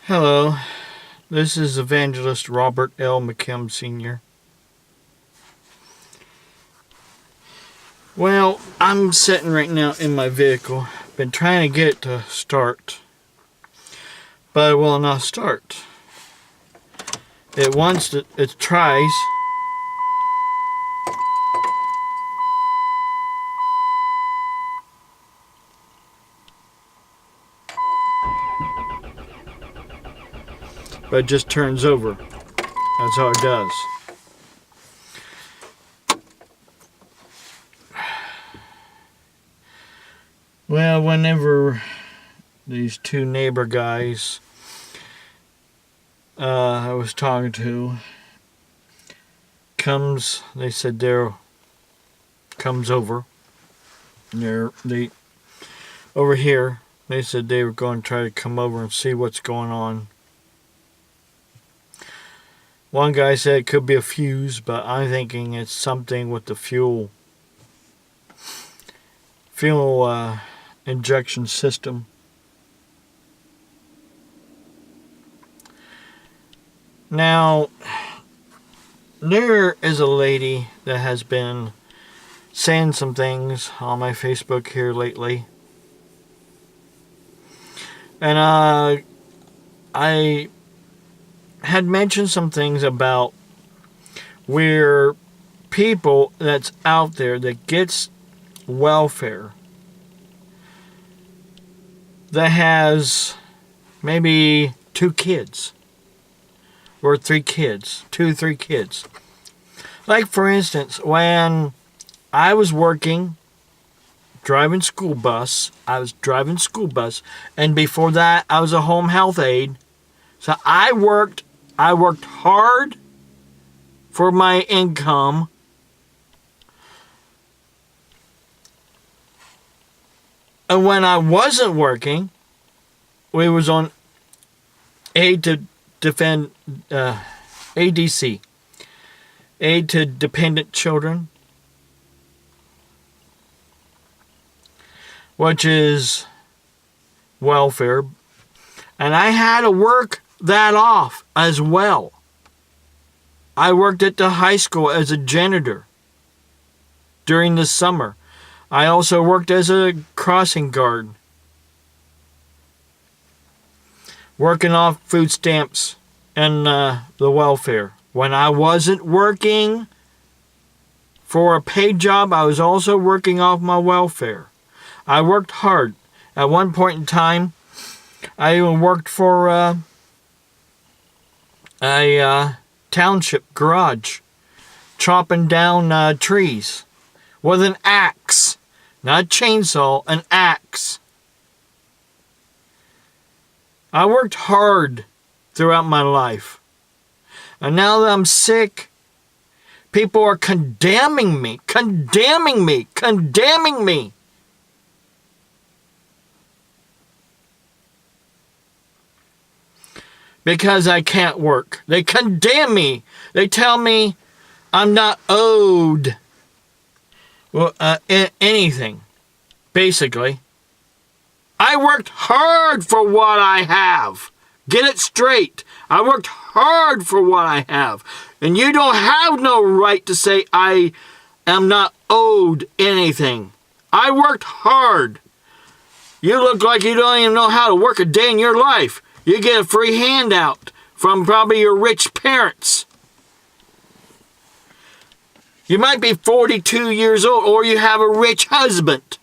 Hello, this is Evangelist Robert L. McKim Sr. Well, I'm sitting right now in my vehicle. Been trying to get it to start, but it will not start. It tries. But it just turns over. That's how it does. Well, whenever these two neighbor guys I was talking to they said comes over. Over here. They said they were going to try to come over and see what's going on. One guy said it could be a fuse, but I'm thinking it's something with the fuel injection system. Now, there is a lady that has been saying some things on my Facebook here lately. And I had mentioned some things about where people that's out there that gets welfare that has maybe 2 kids or 3 kids, 2-3 kids. Like for instance, when I was driving school bus, and before that I was a home health aide. So I worked hard for my income. And when I wasn't working, we was on Aid to Defend, ADC, Aid to Dependent Children, which is welfare. And I had to work that off as well. I worked at the high school as a janitor during the summer. I also worked as a crossing guard, working off food stamps and the welfare. When I wasn't working for a paid job, I was also working off my welfare. I worked hard. At one point in time, I even worked for a township garage, chopping down trees with an axe. Not a chainsaw, an axe. I worked hard throughout my life. And now that I'm sick, people are condemning me. Because I can't work. They condemn me. They tell me I'm not owed anything, basically. I worked hard for what I have. Get it straight. I worked hard for what I have. And you don't have no right to say I am not owed anything. I worked hard. You look like you don't even know how to work a day in your life. You get a free handout from probably your rich parents. You might be 42 years old, or you have a rich husband.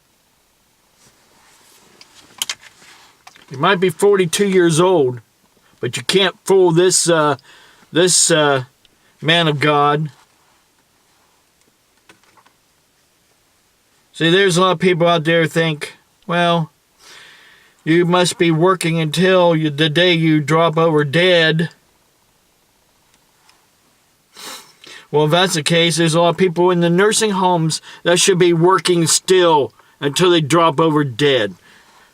You might be 42 years old, but you can't fool this man of God. See, there's a lot of people out there who think, well, you must be working until the day you drop over dead. Well, if that's the case, there's a lot of people in the nursing homes that should be working still until they drop over dead.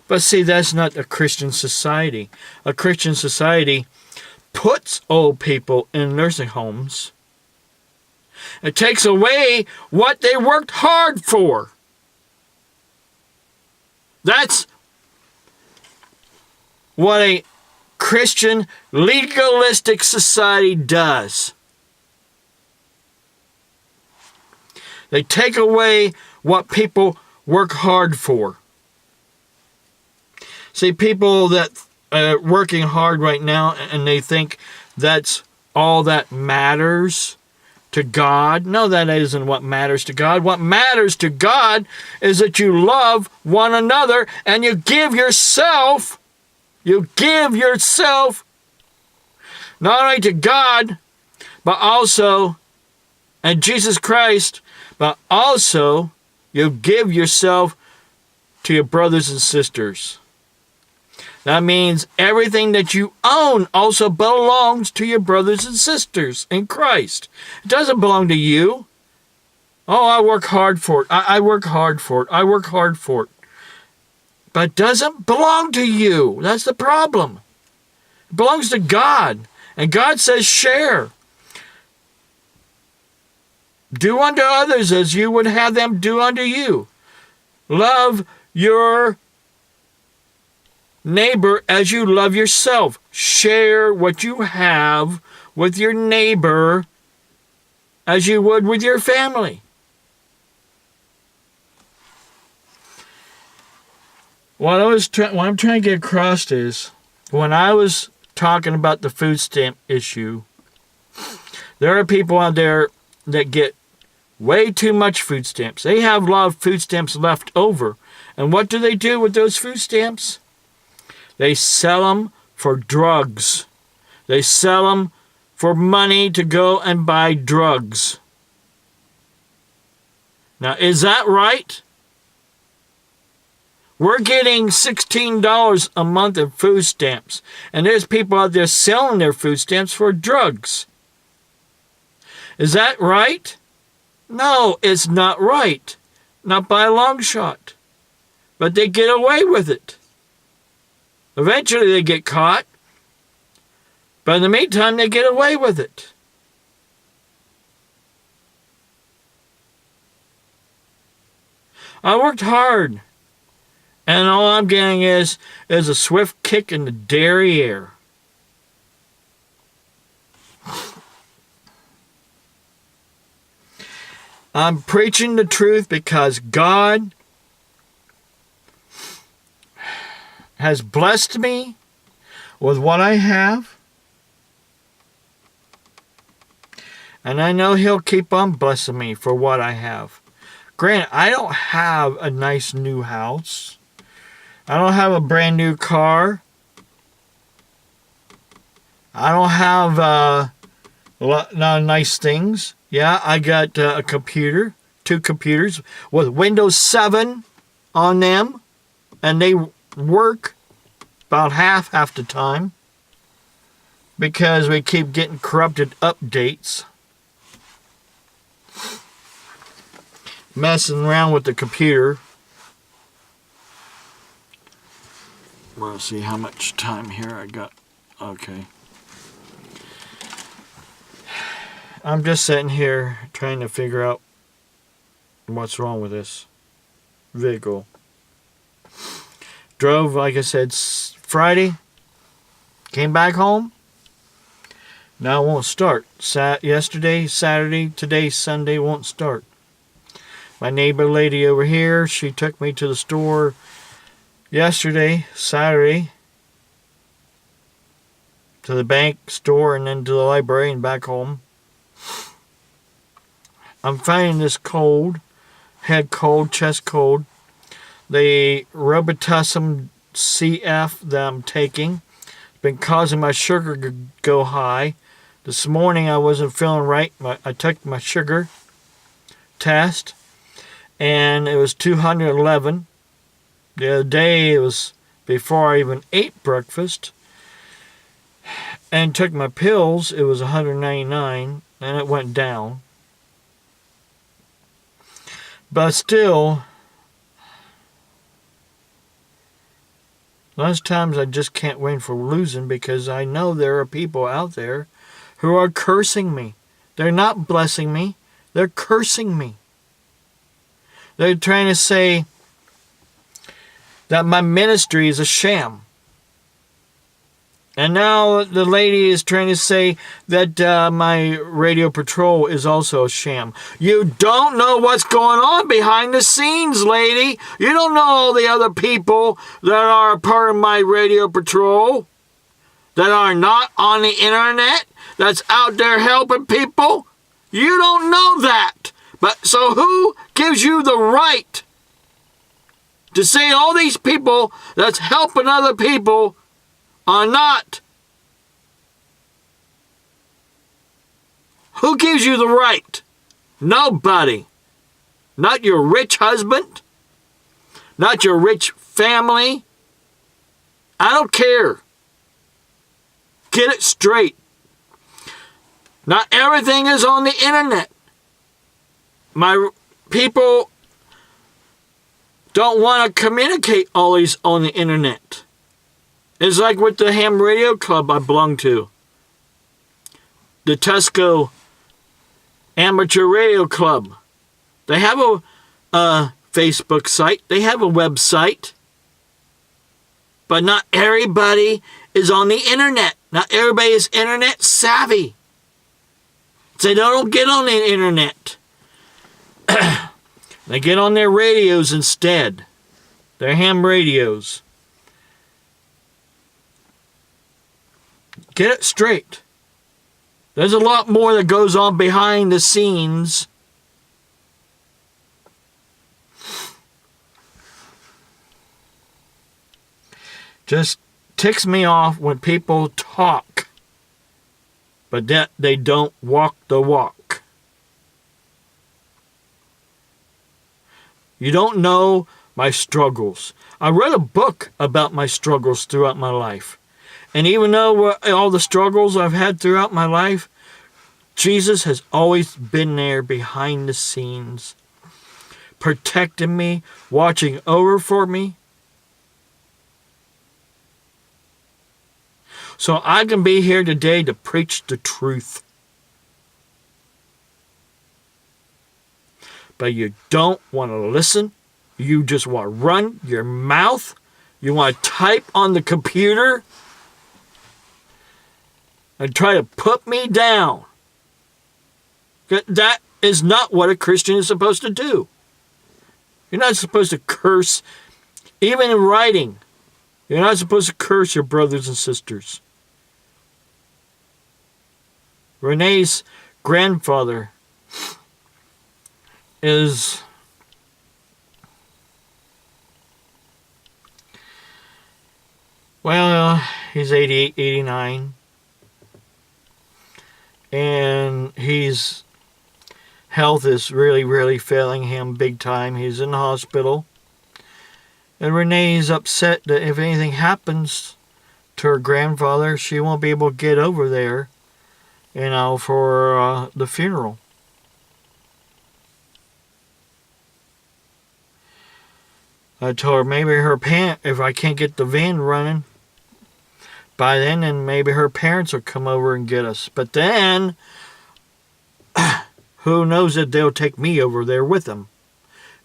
But see, that's not a Christian society. A Christian society puts old people in nursing homes. It takes away what they worked hard for. That's what a Christian legalistic society does. They take away what people work hard for. See, people that are working hard right now and they think that's all that matters to God. No, that isn't what matters to God. What matters to God is that you love one another and you give yourself not only to God, but also, and Jesus Christ, but also you give yourself to your brothers and sisters. That means everything that you own also belongs to your brothers and sisters in Christ. It doesn't belong to you. Oh, I work hard for it. I work hard for it. I work hard for it. But it doesn't belong to you. That's the problem. It belongs to God. And God says share. Do unto others as you would have them do unto you. Love your neighbor as you love yourself. Share what you have with your neighbor as you would with your family. What I'm trying to get across is, when I was talking about the food stamp issue, there are people out there that get way too much food stamps. They have a lot of food stamps left over. And what do they do with those food stamps? They sell them for drugs. They sell them for money to go and buy drugs. Now, is that right? We're getting $16 a month in food stamps. And there's people out there selling their food stamps for drugs. Is that right? No, it's not right. Not by a long shot. But they get away with it. Eventually they get caught. But in the meantime, they get away with it. I worked hard. And all I'm getting is a swift kick in the derriere. I'm preaching the truth because God has blessed me with what I have. And I know He'll keep on blessing me for what I have. Granted, I don't have a nice new house. I don't have a brand new car. I don't have a lot of nice things. Yeah, I got a computer, 2 computers with Windows 7 on them, and they work about half the time because we keep getting corrupted updates. Messing around with the computer. We'll see how much time here I got. Okay. I'm just sitting here trying to figure out what's wrong with this vehicle. Drove, like I said, Friday. Came back home. Now it won't start. Yesterday, Saturday, today, Sunday won't start. My neighbor lady over here, she took me to the store yesterday, Saturday, to the bank, store, and then to the library and back home. I'm finding this cold, head cold, chest cold. The Robitussin CF that I'm taking has been causing my sugar to go high. This morning I wasn't feeling right. I took my sugar test, and it was 211. The other day, it was before I even ate breakfast, and took my pills, it was 199, and it went down. But still, lots of times I just can't win for losing, because I know there are people out there who are cursing me. They're not blessing me, they're cursing me. They're trying to say that my ministry is a sham. And now the lady is trying to say that my radio patrol is also a sham. You don't know what's going on behind the scenes, lady. You don't know all the other people that are a part of my radio patrol, that are not on the internet, that's out there helping people. You don't know that. But so who gives you the right to say all these people that's helping other people are not? Who gives you the right? Nobody. Not your rich husband. Not your rich family. I don't care. Get it straight. Not everything is on the internet. My people don't want to communicate always on the internet. It's like with the ham radio club I belong to. The Tusco Amateur Radio Club. They have a Facebook site. They have a website. But not everybody is on the internet. Not everybody is internet savvy. So they don't get on the internet. They get on their radios instead. Their ham radios. Get it straight. There's a lot more that goes on behind the scenes. Just ticks me off when people talk, but that they don't walk the walk. You don't know my struggles. I read a book about my struggles throughout my life. And even though all the struggles I've had throughout my life, Jesus has always been there behind the scenes, protecting me, watching over for me. So I can be here today to preach the truth. But you don't want to listen. You just want to run your mouth. You want to type on the computer and try to put me down. That is not what a Christian is supposed to do. You're not supposed to curse, even in writing. You're not supposed to curse your brothers and sisters. Renee's grandfather is he's 88, 89. And his health is really, really failing him big time. He's in the hospital. And Renee's upset that if anything happens to her grandfather, she won't be able to get over there, for the funeral. I told her maybe if I can't get the van running by then maybe her parents will come over and get us. But then, who knows if they'll take me over there with them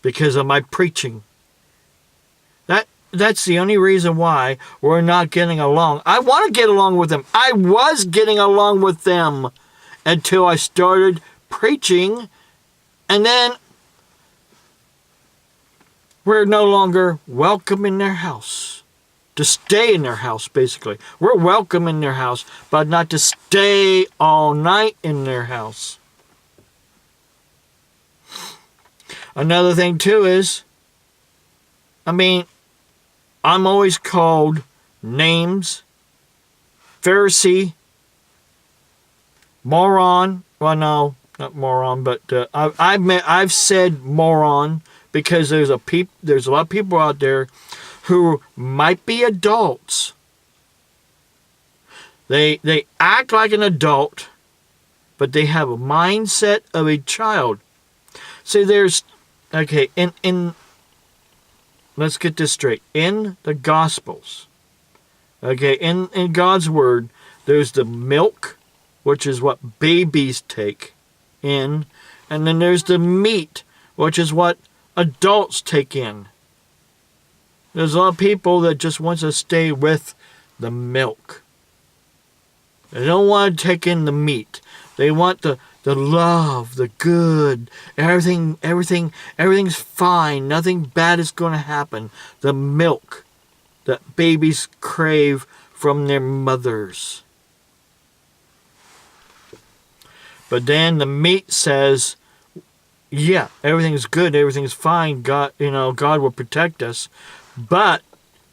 because of my preaching. That's the only reason why we're not getting along. I want to get along with them. I was getting along with them until I started preaching, and then we're no longer welcome in their house. To stay in their house, basically. We're welcome in their house, but not to stay all night in their house. Another thing, too, is, I'm always called names. Pharisee. Moron. Well, no, not moron, but I've said moron because there's a lot of people out there who might be adults. They act like an adult, but they have a mindset of a child. See, let's get this straight. In the Gospels, in God's Word, there's the milk, which is what babies take in, and then there's the meat, which is what adults take in. There's a lot of people that just want to stay with the milk. They don't want to take in the meat. They want the love, the good, everything's fine. Nothing bad is going to happen. The milk that babies crave from their mothers. But then the meat says, yeah, everything's good, everything's fine. God will protect us. But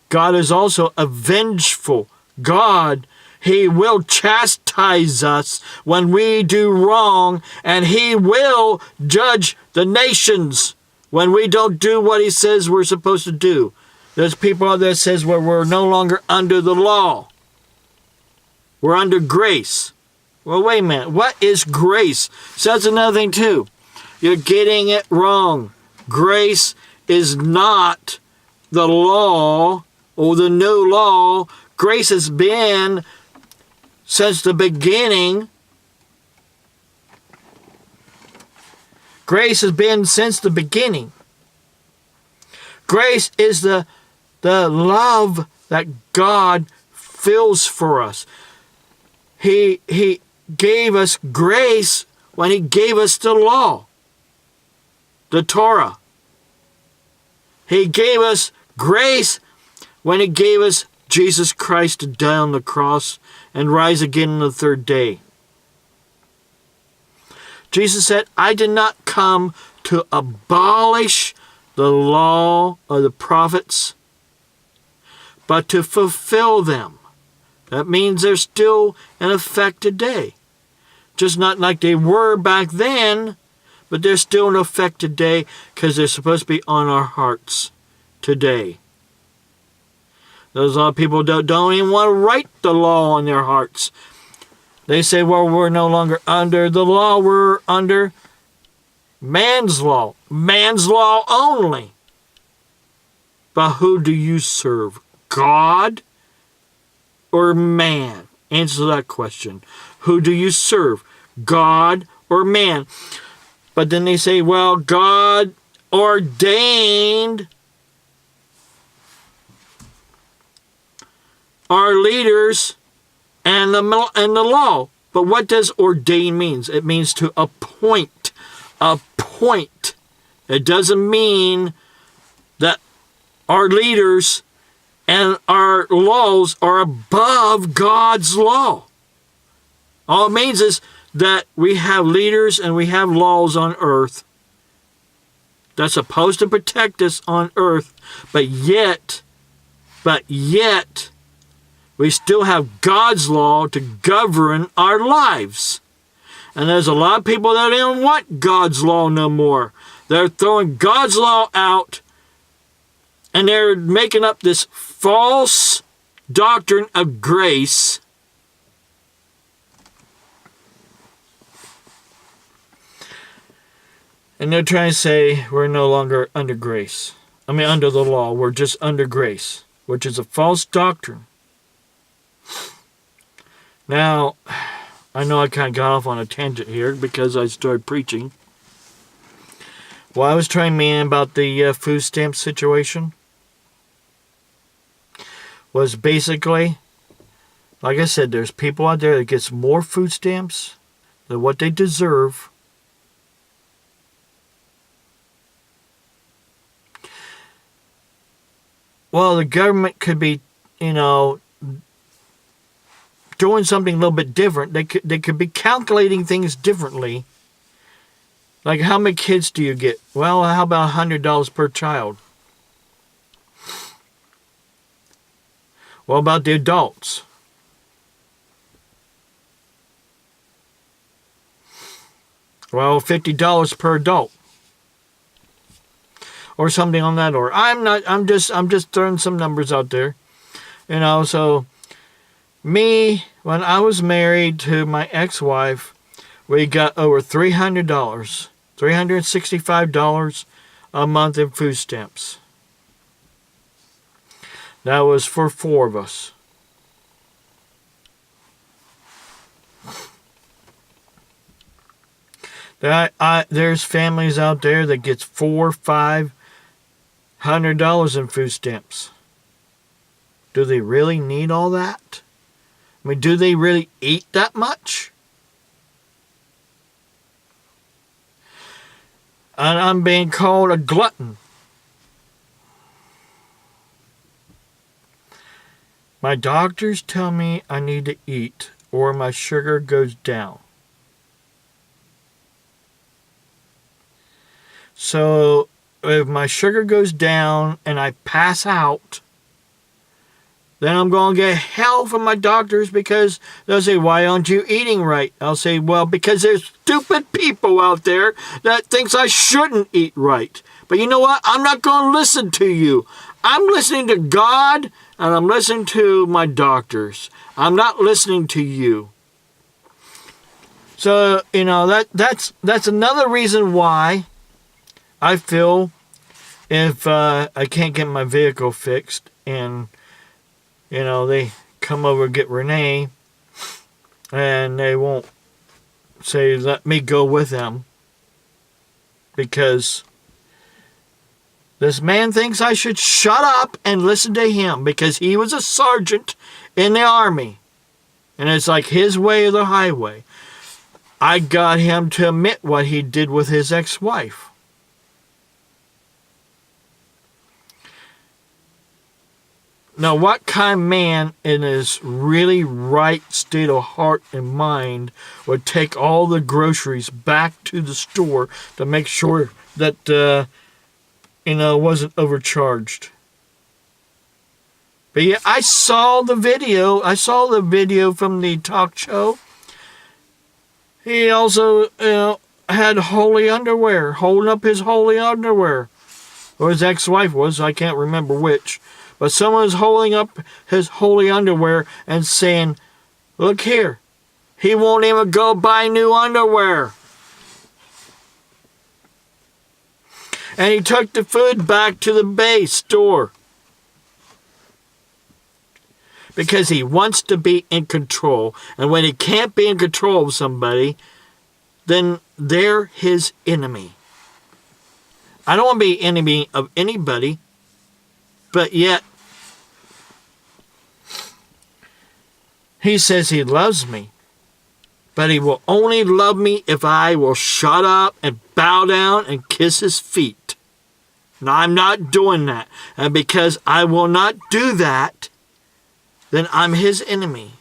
God is also a vengeful God. He will chastise us when we do wrong, and He will judge the nations when we don't do what He says we're supposed to do. There's people out there that says, well, we're no longer under the law. We're under grace. Well, wait a minute. What is grace? So that's another thing too. You're getting it wrong. Grace is not the law or the new law. Grace has been since the beginning. Grace has been since the beginning. Grace is the love that God feels for us. He gave us grace when He gave us the law, the Torah. He gave us grace when He gave us Jesus Christ to die on the cross and rise again on the third day. Jesus said, I did not come to abolish the law of the prophets, but to fulfill them. That means they're still in effect today. Just not like they were back then, but they're still in effect today because they're supposed to be on our hearts today. There's a lot of people that don't even want to write the law on their hearts. They say, well, we're no longer under the law. We're under man's law. Man's law only. But who do you serve? God or man? Answer that question. Who do you serve? God or man? But then they say, well, God ordained our leaders and the law. But what does ordain means? It means to appoint. Appoint. It doesn't mean that our leaders and our laws are above God's law. All it means is that we have leaders and we have laws on earth that's supposed to protect us on earth, but yet, we still have God's law to govern our lives. And there's a lot of people that don't want God's law no more. They're throwing God's law out, and they're making up this false doctrine of grace. And they're trying to say we're no longer under grace. Under the law. We're just under grace, which is a false doctrine. Now, I know I kind of got off on a tangent here because I started preaching. Well, I was trying to mean about the food stamp situation was basically, like I said, there's people out there that gets more food stamps than what they deserve. Well, the government could be, doing something a little bit different. They could be calculating things differently. Like, how many kids do you get? Well, how about $100 per child? What about the adults? Well, $50 per adult. Or something on that order. I'm just throwing some numbers out there. So me, when I was married to my ex-wife, we got over $300, $365 a month in food stamps. That was for 4 of us. There's families out there that gets $400-$500 in food stamps. Do they really need all that? I mean, do they really eat that much? And I'm being called a glutton. My doctors tell me I need to eat or my sugar goes down. So if my sugar goes down and I pass out, then I'm going to get hell from my doctors because they'll say, why aren't you eating right? I'll say, well, because there's stupid people out there that thinks I shouldn't eat right. But you know what? I'm not going to listen to you. I'm listening to God and I'm listening to my doctors. I'm not listening to you. So, that's another reason why I feel if I can't get my vehicle fixed and they come over and get Renee, and they won't say, let me go with them, because this man thinks I should shut up and listen to him, because he was a sergeant in the army, and it's like his way or the highway. I got him to admit what he did with his ex-wife. Now, what kind of man in his really right state of heart and mind would take all the groceries back to the store to make sure that, wasn't overcharged? But yeah, I saw the video. I saw the video from the talk show. He also, had holy underwear, holding up his holy underwear. Or his ex-wife was, I can't remember which. But someone was holding up his holy underwear and saying, look here, he won't even go buy new underwear. And he took the food back to the base store. Because he wants to be in control. And when he can't be in control of somebody, then they're his enemy. I don't want to be enemy of anybody, but yet he says he loves me, but he will only love me if I will shut up and bow down and kiss his feet. Now, I'm not doing that. And because I will not do that, then I'm his enemy.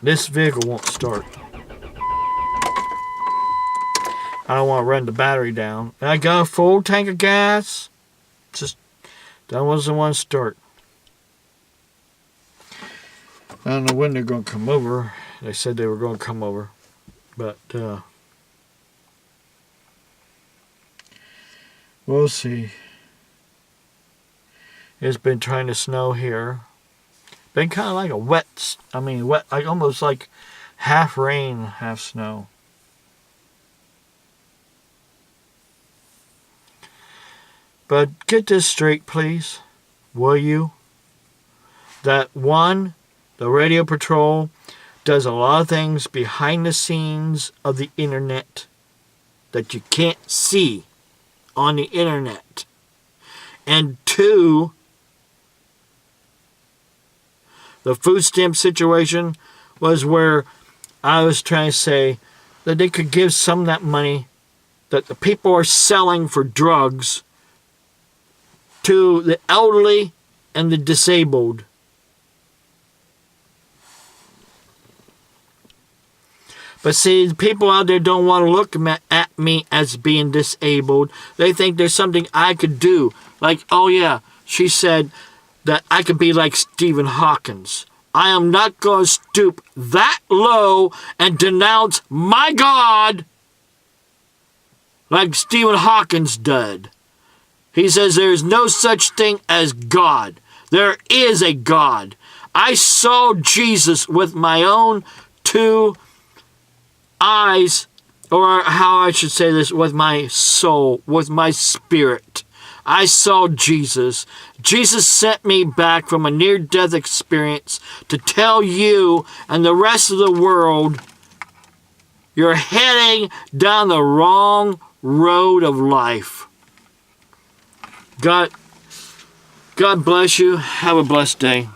This vehicle won't start. I don't want to run the battery down. And I got a full tank of gas. Just that wasn't want to start. I don't know when they're going to come over. They said they were going to come over. But, we'll see. It's been trying to snow here. Been kind of like a wet, like almost like half rain, half snow. But get this straight, please. Will you? That one, the Radio Patrol does a lot of things behind the scenes of the internet that you can't see on the internet. And two, the food stamp situation was where I was trying to say that they could give some of that money that the people are selling for drugs to the elderly and the disabled. But see, the people out there don't want to look at me as being disabled. They think there's something I could do. Like, oh yeah, she said that I could be like Stephen Hawkins. I am not going to stoop that low and denounce my God like Stephen Hawkins did. He says there is no such thing as God. There is a God. I saw Jesus with my own two eyes, or how I should say this, with my soul, with my spirit. I saw Jesus. Jesus sent me back from a near-death experience to tell you and the rest of the world you're heading down the wrong road of life. God bless you. Have a blessed day.